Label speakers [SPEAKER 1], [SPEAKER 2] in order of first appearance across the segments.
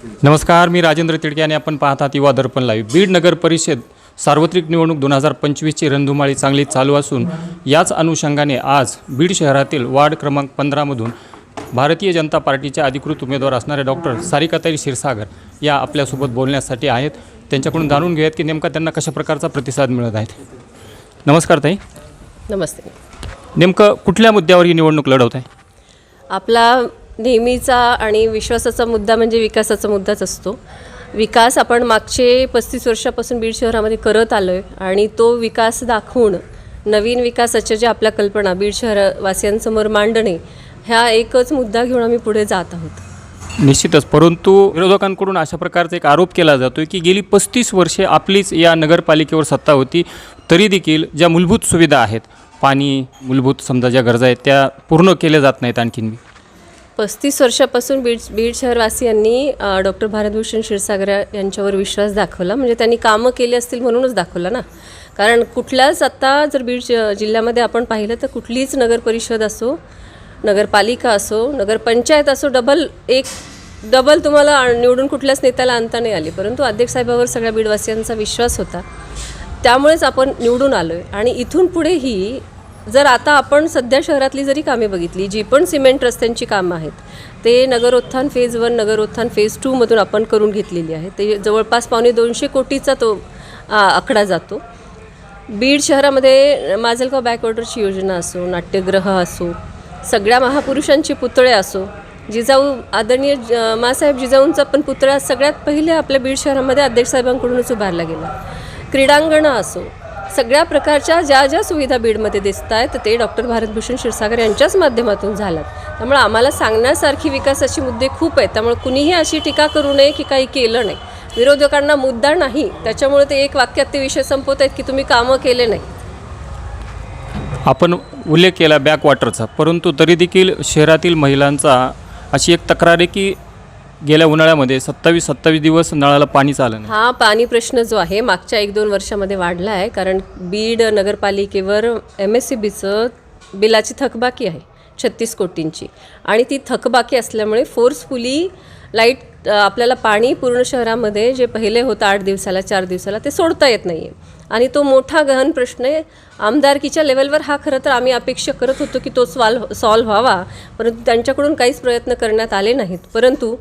[SPEAKER 1] नमस्कार, मी राजेंद्र तिडके आणि आपण पाहतात युवा दर्पण लाईव्ह. बीड नगर परिषद सार्वत्रिक निवडणूक 2025ची रणधुमाळी चांगली चालू असून याच अनुषंगाने आज बीड शहरातील वार्ड क्रमांक 15मधून भारतीय जनता पार्टीच्या अधिकृत उमेदवार असणारे डॉक्टर सारिकाताई क्षीरसागर या आपल्यासोबत बोलण्यासाठी आहेत. त्यांच्याकडून जाणून घेऊयात की नेमका त्यांना कशा प्रकारचा प्रतिसाद मिळत आहे. नमस्कार ताई.
[SPEAKER 2] नमस्ते.
[SPEAKER 1] नेमकं कुठल्या मुद्द्यावर ही निवडणूक लढवत आहे?
[SPEAKER 2] आपला नेहमीचा आणि विश्वासाचा मुद्दा म्हणजे विकासाचा मुद्दाच असतो. विकास आपण मागचे 35 वर्षापासून बीड शहरामध्ये करत आलो आहे आणि तो विकास दाखवून नवीन विकासाच्या ज्या आपल्या कल्पना बीड शहरवासियांसमोर मांडणे ह्या एकच मुद्दा घेऊन आम्ही पुढे जात आहोत.
[SPEAKER 1] निश्चितच, परंतु विरोधकांकडून अशा प्रकारचा एक आरोप केला जातो की गेली 35 वर्षे आपलीच या नगरपालिकेवर सत्ता होती, तरी देखील ज्या मूलभूत सुविधा आहेत, पाणी, मूलभूत समजा ज्या गरजा आहेत त्या पूर्ण केल्या जात नाहीत. आणखीन
[SPEAKER 2] 35 वर्षापासून बीड शहरवासियांनी डॉक्टर भारतभूषण क्षीरसागर यांच्यावर विश्वास दाखवला. म्हणजे त्यांनी कामं केली असतील म्हणूनच दाखवलं ना. कारण कुठल्याच आता जर बीड जिल्ह्यामध्ये आपण पाहिलं तर कुठलीच नगर परिषद असो, नगरपालिका असो, नगरपंचायत असो, डबल तुम्हाला निवडून कुठल्याच नेत्याला आणता नाही आले. परंतु अध्यक्ष साहेबावर सगळ्या बीडवासियांचा विश्वास होता, त्यामुळेच आपण निवडून आलो आहे. आणि इथून पुढेही जर आता आपण सध्या शहरातली जरी कामे बघितली, जी पण सिमेंट रस्त्यांची कामं आहेत ते नगरोत्थान फेज 1, नगरोत्थान फेज 2 मधून आपण करून घेतलेली आहे. ते जवळपास 250 कोटीचा तो आकडा जातो. बीड शहरामध्ये माजलगाव बॅकवॉटरची योजना असो, नाट्यगृह असो, सगळ्या महापुरुषांची पुतळे असो, जिजाऊ आदरणीय मासाहेब जिजाऊंचा पण पुतळा सगळ्यात पहिले आपल्या बीड शहरामध्ये अध्यक्षसाहेबांकडूनच उभारला गेला. क्रीडांगणं असो, सगळ्या प्रकारच्या ज्या सुविधा बीडमध्ये दिसत आहेत ते डॉक्टर भारतभूषण क्षीरसागर यांच्याच माध्यमातून झाल्यात. त्यामुळे आम्हाला सांगण्यासारखी विकासाची मुद्दे खूप आहेत. त्यामुळे कुणीही अशी टीका करू नये की काही केलं नाही. विरोधकांना मुद्दा नाही, त्याच्यामुळे ते एक वाक्यात ते विषय संपवत आहेत की तुम्ही कामं केले नाही.
[SPEAKER 1] आपण उल्लेख केला बॅकवॉटरचा, परंतु तरी देखील शहरातील महिलांचा अशी एक तक्रार आहे की गेल्या उन्हाळ्यामध्ये 27 दिवस नळाला पाणी आलं नाही.
[SPEAKER 2] हा पाणी प्रश्न जो आहे मागच्या 1-2 वर्षामध्ये वाढला आहे. कारण बीड नगरपालिकेवर MSCBचं बिलाची थकबाकी आहे 36 कोटींची. आणि ती थकबाकी असल्यामुळे फोर्सफुली लाईट आपल्याला पाणी पूर्ण शहरामध्ये जे पहिले होतं 8 दिवसाला 4 दिवसाला ते सोडता येत नाही आहे. आणि तो मोठा गहन प्रश्न आहे. आमदारकीच्या लेवलवर हा खरं तर आम्ही अपेक्षा करत होतो की तो सॉल्व्ह व्हावा, परंतु त्यांच्याकडून काहीच प्रयत्न करण्यात आले नाहीत. परंतु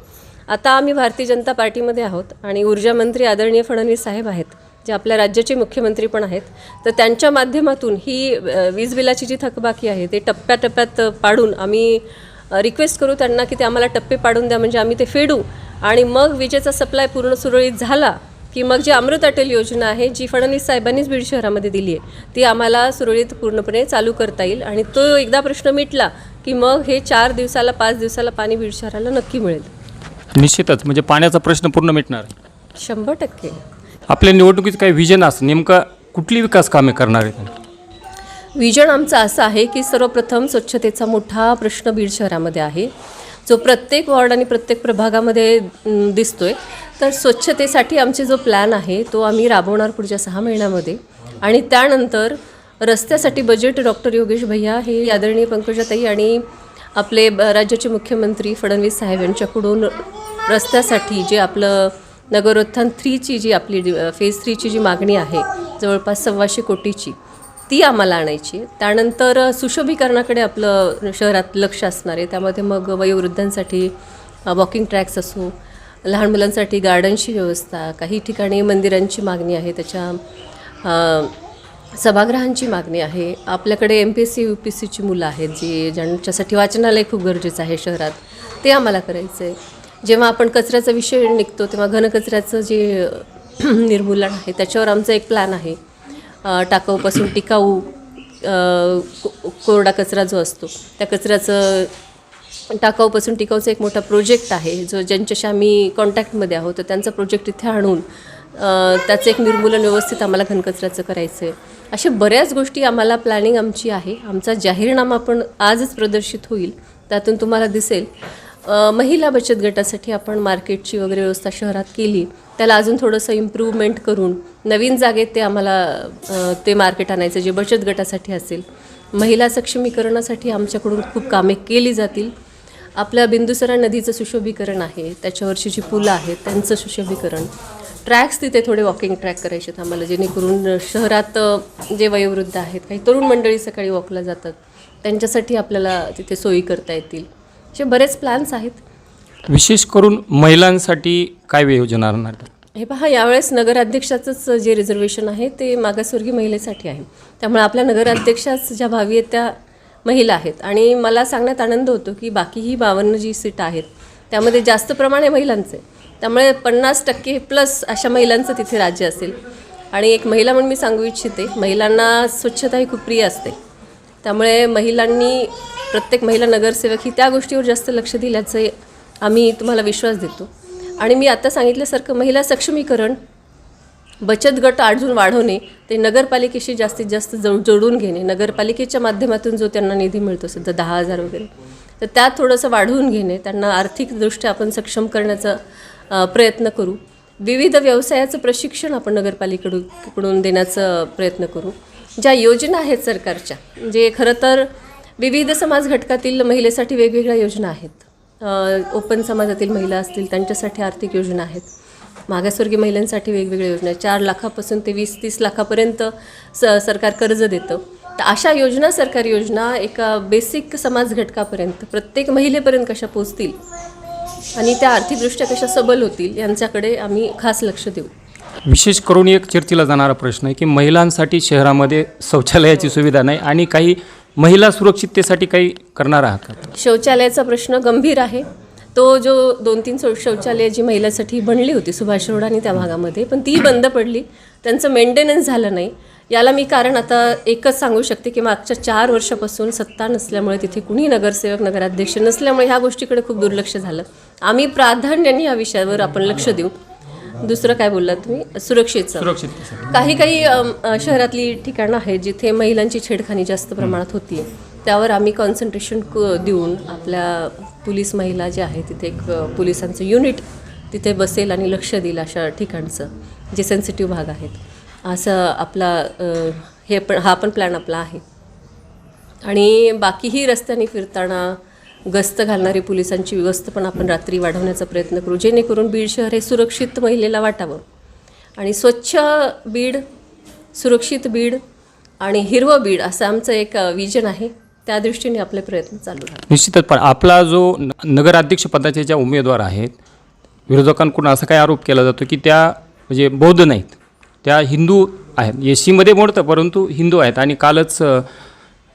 [SPEAKER 2] आता आम्ही भारतीय जनता पार्टीमध्ये आहोत आणि ऊर्जा मंत्री आदरणीय फडणवीस साहेब आहेत, जे आपल्या राज्याचे मुख्यमंत्री पण आहेत. तर त्यांच्या माध्यमातून ही वीज बिलाची जी थकबाकी आहे ते टप्प्याटप्प्यात पाडून आम्ही रिक्वेस्ट करू त्यांना की ते आम्हाला टप्पे पाडून द्या, म्हणजे आम्ही ते फेडू. आणि मग विजेचा सप्लाय पूर्ण सुरळीत झाला की मग जी अमृत अटल योजना आहे, जी फडणवीस साहेबांनीच बीड शहरामध्ये दिली आहे, ती आम्हाला सुरळीत पूर्णपणे चालू करता येईल. आणि तो एकदा प्रश्न मिटला की मग हे 4 दिवसाला 5 दिवसाला पाणी बीड शहराला नक्की मिळेल.
[SPEAKER 1] निश्चितच, म्हणजे पाण्याचा प्रश्न पूर्ण मिटणार आहे
[SPEAKER 2] 100%.
[SPEAKER 1] आपल्या निवडणुकीचं काही विजन असं नेमका कुठली विकास कामे करणार आहे?
[SPEAKER 2] विजन आमचं असं आहे की सर्वप्रथम स्वच्छतेचा मोठा प्रश्न बीड शहरामध्ये आहे, जो प्रत्येक वॉर्ड आणि प्रत्येक प्रभागामध्ये दिसतोय. तर स्वच्छतेसाठी आमचे जो प्लॅन आहे तो आम्ही राबवणार पुढच्या 6 महिन्यामध्ये. आणि त्यानंतर रस्त्यासाठी बजेट डॉक्टर योगेश भैया हे आदरणीय पंकजाताई आणि आपले राज्याचे मुख्यमंत्री फडणवीस साहेब यांच्याकडून रस्त्यासाठी जे आपलं नगरोत्थान 3ची जी आपली फेज 3ची जी मागणी आहे जवळपास 125 कोटीची, ती आम्हाला आणायची. त्यानंतर सुशोभीकरणाकडे आपलं शहरात लक्ष असणार आहे. त्यामध्ये मग वयोवृद्धांसाठी वॉकिंग ट्रॅक्स असो, लहान मुलांसाठी गार्डनची व्यवस्था, काही ठिकाणी मंदिरांची मागणी आहे, त्याच्या सभागृहांची मागणी आहे. आपल्याकडे MPSC UPSCची मुलं आहेत ज्यांच्यासाठी वाचनालय खूप गरजेचं आहे शहरात, ते आम्हाला करायचं आहे. जेव्हा आपण कचऱ्याचा विषय निघतो तेव्हा घनकचऱ्याचं जे निर्मूलन आहे त्याच्यावर आमचा एक प्लॅन आहे. टाकाऊपासून टिकाऊ कोरडा कचरा जो असतो त्या कचऱ्याचं टाकाऊपासून टिकाऊचा एक मोठा प्रोजेक्ट आहे, जो ज्यांच्याशी आम्ही कॉन्टॅक्टमध्ये आहोत. तर त्यांचा प्रोजेक्ट इथे आणून त्याचं एक निर्मूलन व्यवस्थित आम्हाला घनकचऱ्याचं करायचं आहे. अशा बऱ्याच गोष्टी आम्हाला प्लॅनिंग आमची आहे. आमचा जाहीरनामा पण आजच प्रदर्शित होईल, त्यातून तुम्हाला दिसेल. महिला बचत गटासाठी आपण मार्केटची वगैरे व्यवस्था शहरात केली, त्याला अजून थोडंसं इम्प्रूव्हमेंट करून नवीन जागेत ते आम्हाला ते मार्केट आणायचं जे बचत गटासाठी असेल. महिला सक्षमीकरणासाठी आमच्याकडून खूप कामे केली जातील. आपल्या बिंदुसरा नदीचं सुशोभीकरण आहे, त्याच्यावरची जी पुलं आहेत त्यांचं सुशोभीकरण, ट्रॅक्स तिथे थोडे वॉकिंग ट्रॅक करायचे आहेत आम्हाला, जेणेकरून शहरात जे वयोवृद्ध आहेत, काही तरुण मंडळी सकाळी वॉकला जातात, त्यांच्यासाठी आपल्याला तिथे सोयी करता येतील. असे बरेच प्लॅन्स आहेत.
[SPEAKER 1] विशेष करून महिलांसाठी काय योजना राहणार?
[SPEAKER 2] हे पहा, यावेळेस नगराध्यक्षाचंच जे रिझर्वेशन आहे ते मागासवर्गीय महिलेसाठी आहे. त्यामुळे आपल्या नगराध्यक्षाच ज्या भावी आहेत त्या महिला आहेत. आणि मला सांगण्यात आनंद होतो की बाकीही 52 जी सीट आहेत त्यामध्ये जास्त प्रमाणे महिलांचे, त्यामुळे 50% प्लस अशा महिलांचं तिथे राज्य असेल. आणि एक महिला म्हणून मी सांगू इच्छिते, महिलांना स्वच्छता ही खूप प्रिय असते. त्यामुळे महिलांनी, प्रत्येक महिला नगरसेवक ही त्या गोष्टीवर जास्त लक्ष दिल्याचे आम्ही तुम्हाला विश्वास देतो. आणि मी आता सांगितल्यासारखं महिला सक्षमीकरण, बचत गट अजून वाढवणे, ते नगरपालिकेशी जास्तीत जास्त जोडून घेणे, नगरपालिकेच्या माध्यमातून जो त्यांना निधी मिळतो सध्या 10,000 वगैरे, तर त्यात थोडंसं वाढवून घेणे, त्यांना आर्थिकदृष्ट्या आपण सक्षम करण्याचा प्रयत्न करू. विविध व्यवसायाचं प्रशिक्षण आपण नगरपालिकेकडून देण्याचा प्रयत्न करू. ज्या योजना आहेत सरकारच्या, जे खरं तर विविध समाज घटकातील महिलेसाठी वेगवेगळ्या योजना आहेत. ओपन समाजातील महिला असतील त्यांच्यासाठी आर्थिक योजना आहेत, मागासवर्गीय महिलांसाठी वेगवेगळ्या योजना आहेत. 4 लाखापासून ते 20-30 लाखापर्यंत सरकार कर्ज देतं. तर अशा योजना, सरकारी योजना एका बेसिक समाज घटकापर्यंत, प्रत्येक महिलेपर्यंत कशा पोचतील आणि त्या आर्थिकदृष्ट्या कशा सबल होतील यांच्याकडे आम्ही खास लक्ष देऊ.
[SPEAKER 1] विशेष करून एक चर्चेला जाणारा प्रश्न आहे की महिलांसाठी शहरामध्ये शौचालयाची सुविधा नाही आणि काही महिला सुरक्षिततेसाठी काही करणार आहात का?
[SPEAKER 2] शौचालयाचा प्रश्न गंभीर आहे. तो जो 2-3 शौचालय जी महिलांसाठी बनली होती सुभाष रोड आणि त्या भागामध्ये, पण ती बंद पडली, त्यांचं मेंटेनन्स झालं नाही. याला मी कारण आता एकच सांगू शकते की मागच्या 4 वर्षापासून सत्ता नसल्यामुळे, तिथे कुणी नगरसेवक, नगराध्यक्ष नसल्यामुळे ह्या गोष्टीकडे खूप दुर्लक्ष झालं. आम्ही प्राधान्याने या विषयावर आपण लक्ष देऊ. दुसरं काय बोललात तुम्ही? सुरक्षिततेसाठी काही शहरातली ठिकाणं आहेत जिथे महिलांची छेडखानी जास्त प्रमाणात होती, त्यावर आम्ही कॉन्सन्ट्रेशन देऊन आपल्या पोलीस महिला जे आहे तिथे एक पोलिसांचं युनिट तिथे बसेल आणि लक्ष देईल अशा ठिकाणचं, जे सेन्सिटिव्ह भाग आहेत. असं आपला हा पण प्लॅन आपला आहे. आणि बाकीही रस्त्याने फिरताना गस्त घालणारी पोलिसांची गस्त पण आपण रात्री वाढवण्याचा प्रयत्न करू, जेणेकरून बीड शहर हे सुरक्षित महिलेला वाटावं. आणि स्वच्छ बीड, सुरक्षित बीड आणि हिरवं बीड असं आमचं एक विजन आहे. त्या दृष्टीने आपले प्रयत्न चालू आहेत.
[SPEAKER 1] निश्चितच. पण आपला जो नगराध्यक्ष पदाचे ज्या उमेदवार आहेत, विरोधकांकडून असा काही आरोप केला जातो की त्या म्हणजे बौद्ध नाहीत, त्या हिंदू आहेत. एसीमध्ये मोडतं परंतु हिंदू आहेत. आणि कालच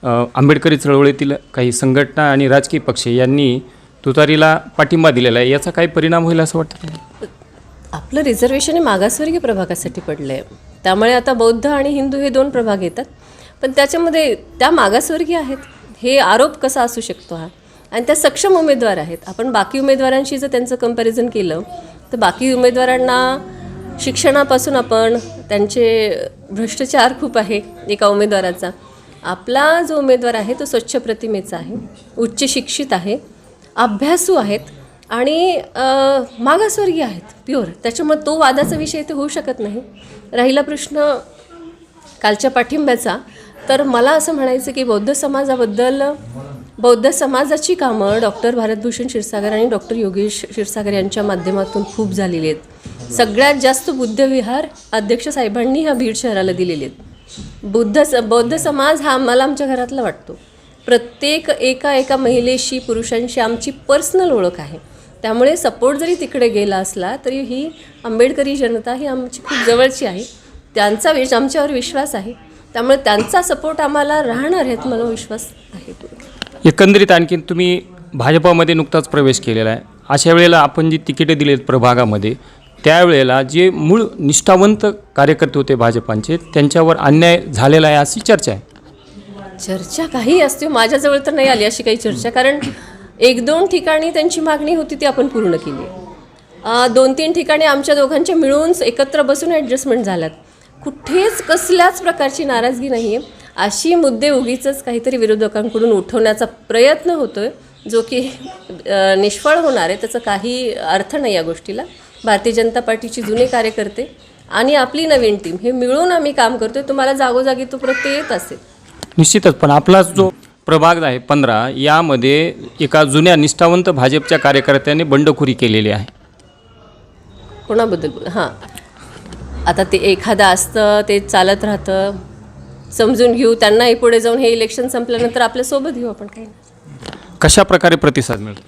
[SPEAKER 1] आंबेडकरी चळवळीतील काही संघटना आणि राजकीय पक्ष यांनी तुतारीला पाठिंबा दिलेला आहे. याचा काही परिणाम होईल असं वाटतं?
[SPEAKER 2] आपलं रिझर्वेशन हे मागासवर्गीय प्रभागासाठी पडलं आहे, त्यामुळे आता बौद्ध आणि हिंदू हे 2 प्रभाग येतात. पण त्याच्यामध्ये त्या मागासवर्गीय आहेत हे आरोप कसा असू शकतो हा? आणि त्या सक्षम उमेदवार आहेत. आपण बाकी उमेदवारांशी जर त्यांचं कंपॅरिझन केलं तर बाकी उमेदवारांना शिक्षणापासून आपण त्यांचे भ्रष्टाचार खूप आहे एका उमेदवाराचा. आपला जो उमेदवार आहे तो स्वच्छ प्रतिमेचा आहे, उच्च शिक्षित आहे, अभ्यासू आहेत आणि मागासवर्गीय आहेत प्युअर. त्याच्यामुळे तो वादाचा विषय ते होऊ शकत नाही. राहिला प्रश्न कालच्या पाठिंब्याचा, तर मला असं म्हणायचं की बौद्ध समाजाची कामं डॉक्टर भारतभूषण क्षीरसागर आणि डॉक्टर योगेश क्षीरसागर यांच्या माध्यमातून खूप झालेली आहेत. सगळ्यात जास्त बुद्धविहार अध्यक्ष साहेबांनी ह्या बीड शहराला दिलेले आहेत. बौद्ध समाज हा आम्हाला आमच्या घरातला वाटतो. प्रत्येक एका महिलेशी, पुरुषांशी आमची पर्सनल ओळख आहे. त्यामुळे सपोर्ट जरी तिकडे गेला असला तरी ही आंबेडकरी जनता ही आमची खूप जवळची आहे. त्यांचा आमच्यावर विश्वास आहे, त्यामुळे त्यांचा सपोर्ट आम्हाला राहणार आहेत, मला विश्वास आहे.
[SPEAKER 1] एकंदरीत आणखी तुम्ही भाजपामध्ये नुकताच प्रवेश केलेला आहे. अशा वेळेला आपण जी तिकीटे दिलीत प्रभागामध्ये, त्यावेळेला जे मूळ निष्ठावंत कार्यकर्ते होते भाजपांचे, त्यांच्यावर अन्याय झालेला आहे अशी चर्चा आहे.
[SPEAKER 2] चर्चा काही असते, माझ्याजवळ तर नाही आली अशी काही चर्चा, कारण 1-2 ठिकाणी त्यांची मागणी होती ती आपण पूर्ण केली. 2-3 ठिकाणी आमच्या दोघांच्या मिळून एकत्र बसून ॲडजस्टमेंट झाल्यात. कुठेच कसल्याच प्रकारची नाराजगी नाही आहे. अशी मुद्दे उगीचच काहीतरी विरोधकांकडून उठवण्याचा प्रयत्न होतो आहे, जो की निष्फळ होणार आहे. त्याचा काही अर्थ नाही या गोष्टीला. भारतीय जनता पार्टीची जुने कार्यकर्ते आणि आपली नवीन टीम हे मिळून आम्ही काम करतो आहे. तुम्हाला जागोजागी तो प्रत्यय येत असेल.
[SPEAKER 1] निश्चितच. पण आपला जो प्रभाग आहे 15 यामध्ये एका जुन्या निष्ठावंत भाजपच्या कार्यकर्त्याने बंडखोरी केलेली आहे.
[SPEAKER 2] कोणाबद्दल हां, आता ते एखादं असतं ते चालत राहतं, समजून घेऊ त्यांनाही. पुढे जाऊन हे इलेक्शन संपल्यानंतर आपल्यासोबत घेऊ आपण. काही नाही.
[SPEAKER 1] कशा प्रकारे प्रतिसाद मिळतो?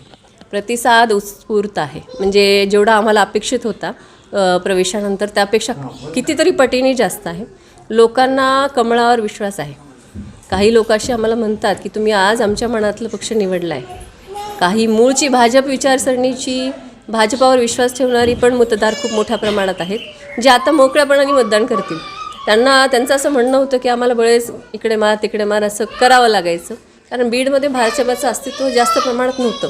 [SPEAKER 2] प्रतिसाद उत्स्फूर्त आहे. म्हणजे जेवढा आम्हाला अपेक्षित होता प्रवेशानंतर त्यापेक्षा कितीतरी पटीने जास्त आहे. लोकांना कमळावर विश्वास आहे. काही लोक असे आम्हाला म्हणतात की तुम्ही आज आमच्या मनातलं पक्ष निवडला आहे. काही मूळची भाजप विचारसरणीची, भाजपावर विश्वास ठेवणारी पण मतदार खूप मोठ्या प्रमाणात आहेत, जे आता मोकळ्यापणाने मतदान करतील. त्यांचं असं म्हणणं होतं की आम्हाला बळेच इकडे मार तिकडे मार असं करावं लागायचं, कारण बीडमध्ये भाजपाचं अस्तित्व जास्त प्रमाणात नव्हतं.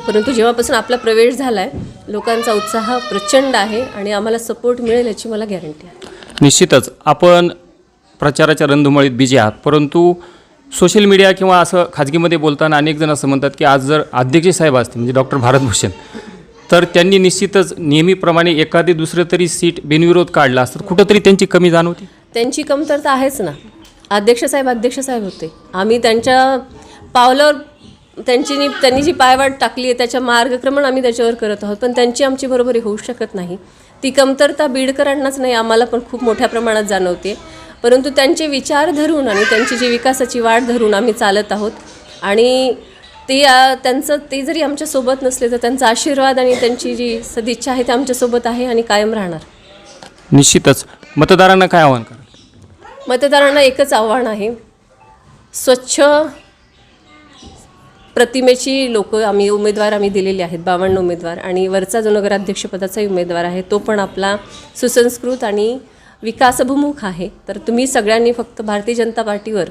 [SPEAKER 2] परंतु जेव्हापासून आपला प्रवेश झाला आहे लोकांचा उत्साह प्रचंड आहे आणि आम्हाला सपोर्ट मिळेल याची मला गॅरंटी आहे.
[SPEAKER 1] निश्चितच आपण प्रचाराच्या रणधुमाळीत बिझी आहात, परंतु सोशल मीडिया किंवा असं खाजगीमध्ये बोलताना अनेक जण असं म्हणतात की आज जर अध्यक्ष साहेब असतील म्हणजे डॉक्टर भारत भूषण, तर त्यांनी निश्चितच नेहमीप्रमाणे एखादी दुसरं तरी सीट बिनविरोध काढला असतं. कुठंतरी त्यांची कमी जाणवती.
[SPEAKER 2] त्यांची कमतरता आहेच ना. अध्यक्ष साहेब होते. आम्ही त्यांच्या पावलावर त्यांनी जी पायवाट टाकली आहे त्याच्या मार्गक्रमण आम्ही त्याच्यावर करत आहोत, पण त्यांची आमची बरोबरी होऊ शकत नाही. ती कमतरता बीडकरांनाच नाही आम्हाला पण खूप मोठ्या प्रमाणात जाणवते. परंतु त्यांचे विचार धरून आणि त्यांची जी विकासाची वाट धरून आम्ही चालत आहोत आणि ते जरी आमच्यासोबत नसले तर त्यांचा आशीर्वाद आणि त्यांची जी सदिच्छा आहे ते आमच्यासोबत आहे आणि कायम राहणार.
[SPEAKER 1] निश्चितच मतदारांना काय आव्हान करा?
[SPEAKER 2] मतदारांना एकच आव्हान आहे, स्वच्छ प्रतिमेची उमेदवार आम्ही दिलेले आहेत, 52 उमेदवार, आणि वरचा जो नगराध्यक्षपदाचाही उमेदवार आहे तो पण आपला सुसंस्कृत आणि विकासभिमुख आहे. तर तुम्ही सगळ्यांनी फक्त भारतीय जनता पार्टीवर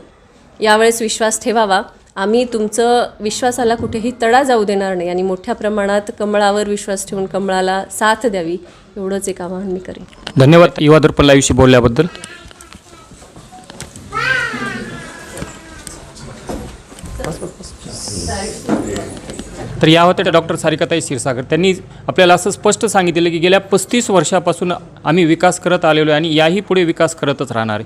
[SPEAKER 2] यावेळेस विश्वास ठेवावा. आम्ही तुमचं विश्वासाला कुठेही तडा जाऊ देणार नाही आणि मोठ्या प्रमाणात कमळावर विश्वास ठेवून कमळाला साथ द्यावी, एवढंच एक आवाहन मी करेन.
[SPEAKER 1] धन्यवाद युवा दर्पण लाईव्हशी बोलल्याबद्दल. तर या होत्या डॉक्टर सारिकाताई क्षीरसागर. त्यांनी आपल्याला असं स्पष्ट सांगितलं की गेल्या 35 वर्षापासून आम्ही विकास करत आलेलो आहे आणि याही पुढे विकास करतच राहणार आहे.